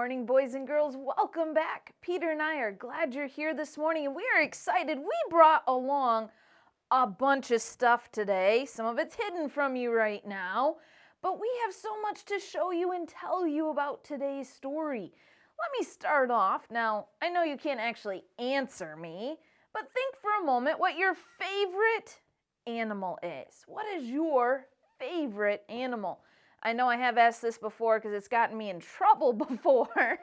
morning, boys and girls. Welcome back. Peter and I are glad you're here this morning, and we are excited. We brought along a bunch of stuff today. Some of it's hidden from you right now, but we have so much to show you and tell you about today's story. Let me start off. Now, I know you can't actually answer me, but think for a moment what your favorite animal is. What is your favorite animal? I know I have asked this before because it's gotten me in trouble before,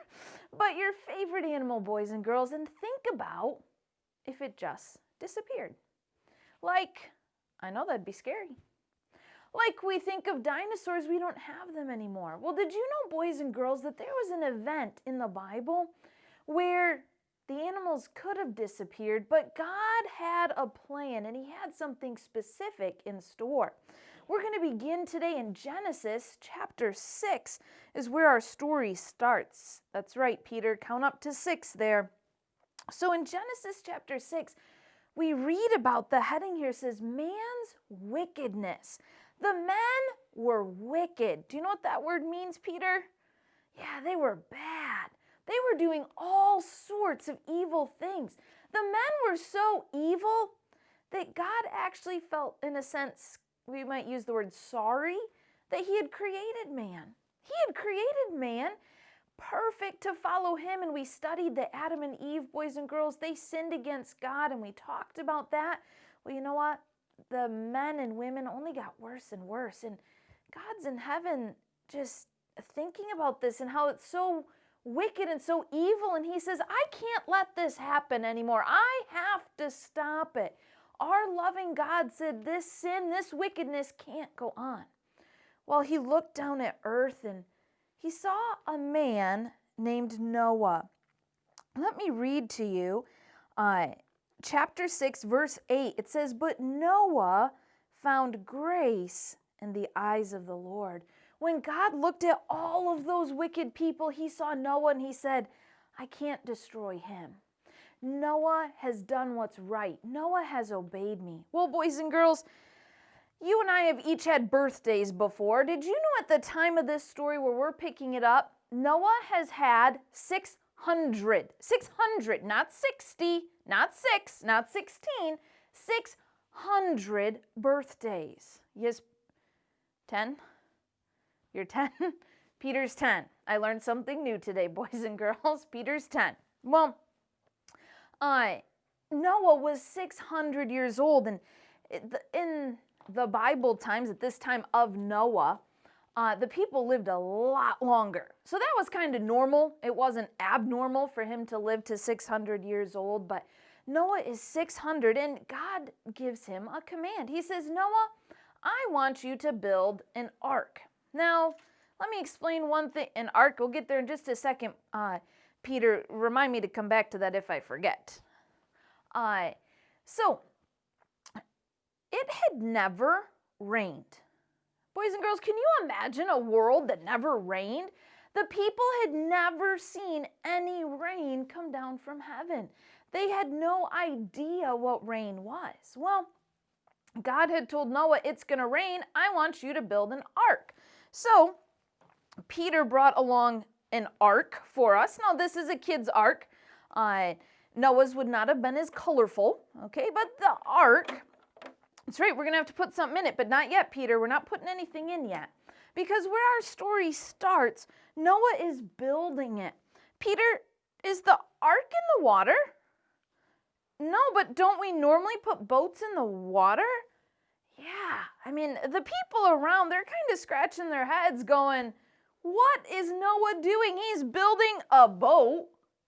but your favorite animal, boys and girls, and think about if it just disappeared. Like, I know that'd be scary. Like we think of dinosaurs, we don't have them anymore. Well, did you know, boys and girls, that there was an event in the Bible where the animals could have disappeared, but God had a plan and He had something specific in store. We're going to begin today in Genesis chapter 6 is where our story starts. That's right, Peter, count up to 6 there. So in Genesis chapter 6, we read about the heading here says, man's wickedness. The men were wicked. Do you know what that word means, Peter? Yeah, they were bad. They were doing all sorts of evil things. The men were so evil that God actually felt, in a sense, we might use the word sorry, that He had created man. He had created man perfect to follow Him, and we studied that Adam and Eve, boys and girls, they sinned against God, and we talked about that. Well, you know what? The men and women only got worse and worse, and God's in heaven just thinking about this and how it's so wicked and so evil, and He says, I can't let this happen anymore. I have to stop it. Our loving God said this sin, this wickedness can't go on. Well, He looked down at earth and He saw a man named Noah. Let me read to you chapter 6, verse 8. It says, but Noah found grace in the eyes of the Lord. When God looked at all of those wicked people, He saw Noah and He said, I can't destroy him. Noah has done what's right. Noah has obeyed me. Well, boys and girls, you and I have each had birthdays before. Did you know at the time of this story where we're picking it up, Noah has had 600, not 60, not 6, not 16, 600 birthdays. Yes, 10? You're 10? Peter's 10. I learned something new today, boys and girls. Peter's 10. Well, Noah was 600 years old, and in the Bible times, at this time of Noah, the people lived a lot longer. So that was kind of normal. It wasn't abnormal for him to live to 600 years old, but Noah is 600, and God gives him a command. He says, Noah, I want you to build an ark. Now, let me explain one thing. An ark, we'll get there in just a second. Peter, remind me to come back to that if I forget. So, it had never rained. Boys and girls, can you imagine a world that never rained? The people had never seen any rain come down from heaven. They had no idea what rain was. Well, God had told Noah, it's going to rain. I want you to build an ark. So, Peter brought along an ark for us. Now, this is a kid's ark. Noah's would not have been as colorful, okay? But the ark, that's right, we're going to have to put something in it, but not yet, Peter. We're not putting anything in yet. Because where our story starts, Noah is building it. Peter, is the ark in the water? No, but don't we normally put boats in the water? Yeah, I mean, the people around, they're kind of scratching their heads going, what is Noah doing? He's building a boat,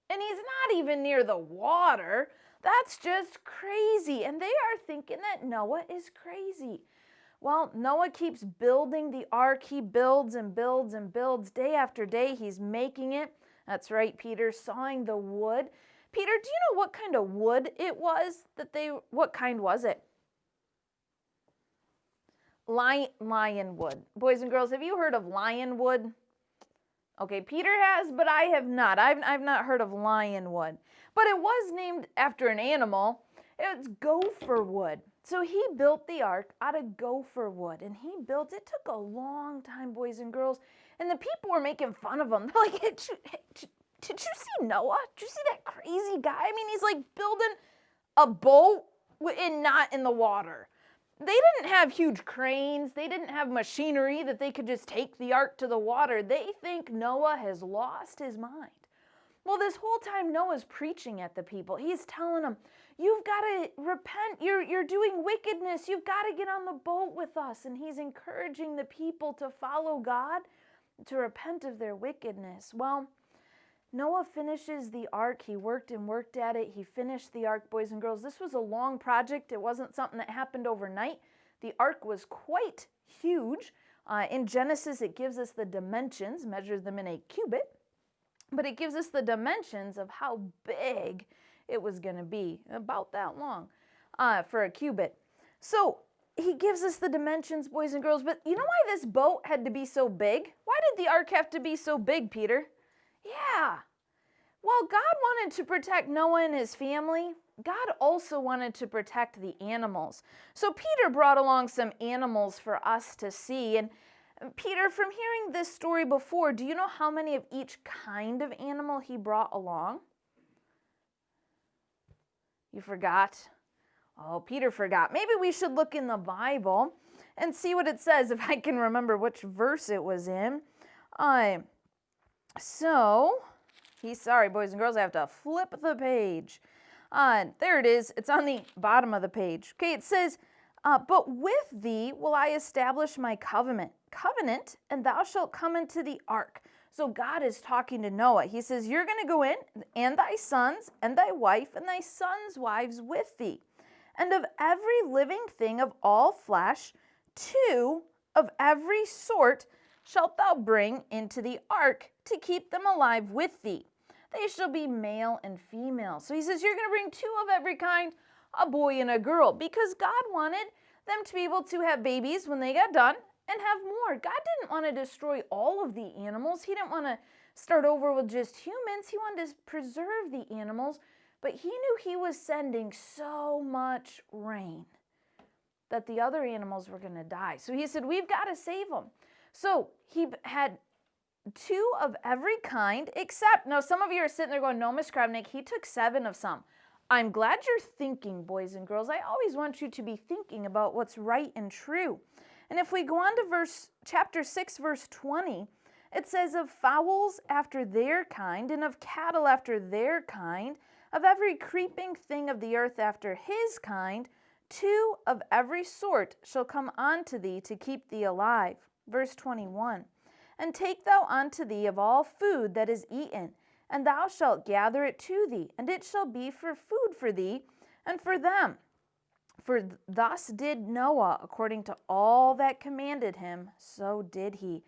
and he's not even near the water. That's just crazy. And they are thinking that Noah is crazy. Well, Noah keeps building the ark. He builds and builds and builds. Day after day, he's making it. That's right, Peter, sawing the wood. Peter, do you know what kind of wood it was what kind was it? Lion wood. Boys and girls, have you heard of lion wood? Okay, Peter has, but I have not. I've not heard of lion wood. But it was named after an animal. It's gopher wood. So he built the ark out of gopher wood, and he built it. Took a long time, boys and girls, and the people were making fun of him. They're like, hey, did you see Noah? Did you see that crazy guy? I mean, he's like building a boat and not in the water. They didn't have huge cranes. They didn't have machinery that they could just take the ark to the water. They think Noah has lost his mind. Well, this whole time Noah's preaching at the people. He's telling them, you've got to repent. You're doing wickedness. You've got to get on the boat with us. And he's encouraging the people to follow God, to repent of their wickedness. Well, Noah finishes the ark. He worked and worked at it. He finished the ark, boys and girls. This was a long project. It wasn't something that happened overnight. The ark was quite huge. In Genesis, it gives us the dimensions, measures them in a cubit. But it gives us the dimensions of how big it was going to be, about that long for a cubit. So he gives us the dimensions, boys and girls. But you know why this boat had to be so big? Why did the ark have to be so big, Peter? Yeah. Well, God wanted to protect Noah and his family. God also wanted to protect the animals. So Peter brought along some animals for us to see. And Peter, from hearing this story before, do you know how many of each kind of animal he brought along? You forgot? Oh, Peter forgot. Maybe we should look in the Bible and see what it says, if I can remember which verse it was in. Sorry, boys and girls, I have to flip the page. There it is. It's on the bottom of the page. Okay, it says, but with thee will I establish my covenant, and thou shalt come into the ark. So God is talking to Noah. He says, you're going to go in, and thy sons, and thy wife, and thy sons' wives with thee. And of every living thing of all flesh, 2 of every sort shalt thou bring into the ark to keep them alive with thee. They shall be male and female. So he says, you're going to bring 2 of every kind, a boy and a girl, because God wanted them to be able to have babies when they got done and have more. God didn't want to destroy all of the animals. He didn't want to start over with just humans. He wanted to preserve the animals, but he knew he was sending so much rain that the other animals were going to die. So he said, we've got to save them. So he had 2 of every kind, except, now some of you are sitting there going, no, Miss Kravnik, he took 7 of some. I'm glad you're thinking, boys and girls. I always want you to be thinking about what's right and true. And if we go on to chapter 6, verse 20, it says, of fowls after their kind, and of cattle after their kind, of every creeping thing of the earth after his kind, 2 of every sort shall come unto thee to keep thee alive. Verse 21, and take thou unto thee of all food that is eaten, and thou shalt gather it to thee, and it shall be for food for thee and for them. For thus did Noah, according to all that commanded him, so did he.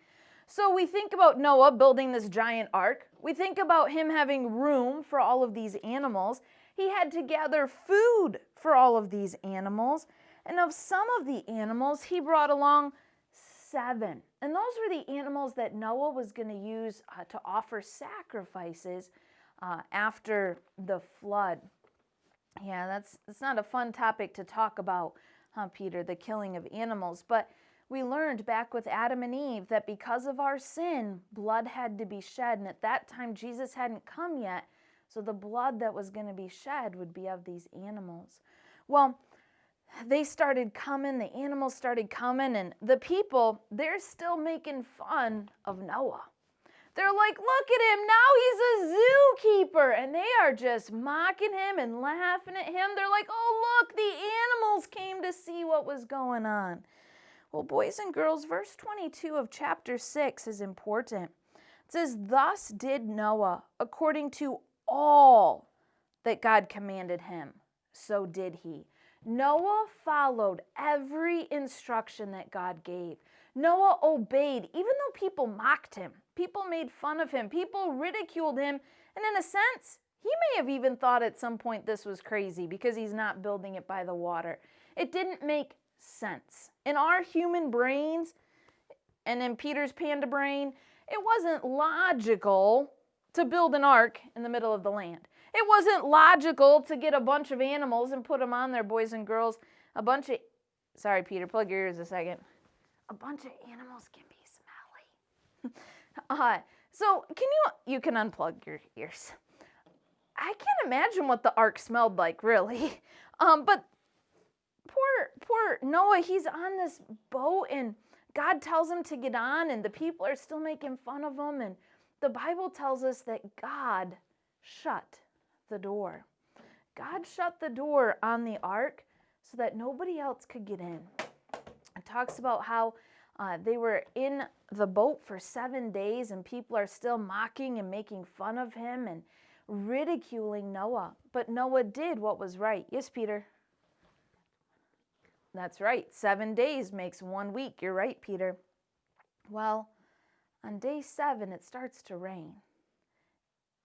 So we think about Noah building this giant ark. We think about him having room for all of these animals. He had to gather food for all of these animals. And of some of the animals, he brought along 7. And those were the animals that Noah was going to use to offer sacrifices after the flood. Yeah, that's not a fun topic to talk about, huh, Peter, the killing of animals. But we learned back with Adam and Eve that because of our sin, blood had to be shed. And at that time, Jesus hadn't come yet. So the blood that was going to be shed would be of these animals. Well, they started coming, the animals started coming, and the people, they're still making fun of Noah. They're like, look at him, now he's a zookeeper. And they are just mocking him and laughing at him. They're like, oh, look, the animals came to see what was going on. Well, boys and girls, verse 22 of chapter 6 is important. It says, thus did Noah, according to all that God commanded him, so did he. Noah followed every instruction that God gave. Noah obeyed, even though people mocked him. People made fun of him. People ridiculed him. And in a sense, he may have even thought at some point this was crazy because he's not building it by the water. It didn't make sense. In our human brains and in Peter's panda brain, it wasn't logical to build an ark in the middle of the land. It wasn't logical to get a bunch of animals and put them on there, boys and girls, A bunch of, sorry, Peter, plug your ears a second. A bunch of animals can be smelly. So you can unplug your ears. I can't imagine what the ark smelled like, really. But poor Noah, he's on this boat and God tells him to get on and the people are still making fun of him. And the Bible tells us that God shut the door. God shut the door on the ark so that nobody else could get in. It talks about how they were in the boat for 7 days and people are still mocking and making fun of him and ridiculing Noah. But Noah did what was right. Yes, Peter? That's right. 7 days makes 1 week. You're right, Peter. Well, on day 7, it starts to rain.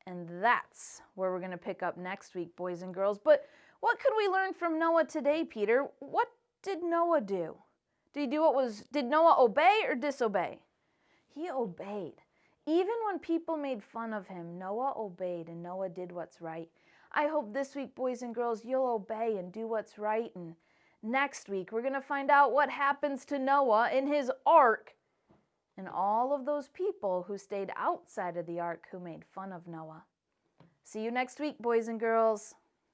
And that's where we're going to pick up next week, boys and girls. But what could we learn from Noah today, Peter? What did Noah do? Did Noah obey or disobey? He obeyed. Even when people made fun of him, Noah obeyed and Noah did what's right. I hope this week, boys and girls, you'll obey and do what's right. And next week, we're going to find out what happens to Noah in his ark and all of those people who stayed outside of the ark who made fun of Noah. See you next week, boys and girls.